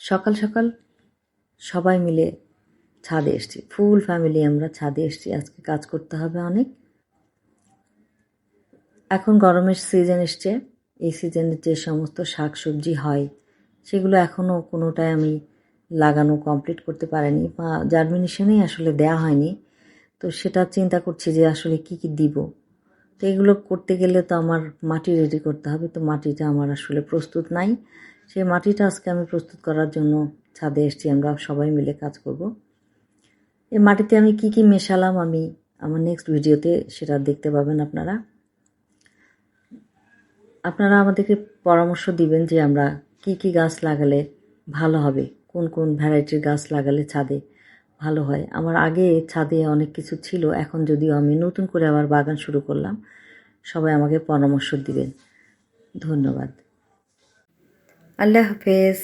সকাল সকাল সবাই মিলে ছাদে এসেছি, ফুল ফ্যামিলি আমরা ছাদে এসেছি। আজকে কাজ করতে হবে অনেক। এখন গরমের সিজন এসছে, এই সিজনে যে সমস্ত শাক সবজি হয় সেগুলো এখনও কোনোটাই আমি লাগানো কমপ্লিট করতে পারিনি বা জার্মিনেশনেই আসলে দেয়া হয়নি। তো সেটা চিন্তা করছি যে আসলে কি কি দিব। তো এগুলো করতে গেলে তো আমার মাটি রেডি করতে হবে, তো মাটিটা আমার আসলে প্রস্তুত নাই। সেই মাটিটা আজকে আমি প্রস্তুত করার জন্য ছাদে এসেছি, আমরা সবাই মিলে কাজ করব। এই মাটিতে আমি কি কি মেশালাম আমি আমার নেক্সট ভিডিওতে সেটা দেখতে পাবেন আপনারা। আপনারা আমাদেরকে পরামর্শ দিবেন যে আমরা কি কি গাছ লাগালে ভালো হবে, কোন কোন ভ্যারাইটির গাছ লাগালে ছাদে ভালো হয়। আমার আগে ছাদে অনেক কিছু ছিল, এখন যদিও আমি নতুন করে আবার বাগান শুরু করলাম। সবাই আমাকে পরামর্শ দিবেন। ধন্যবাদ। আল্লাহ হাফেজ।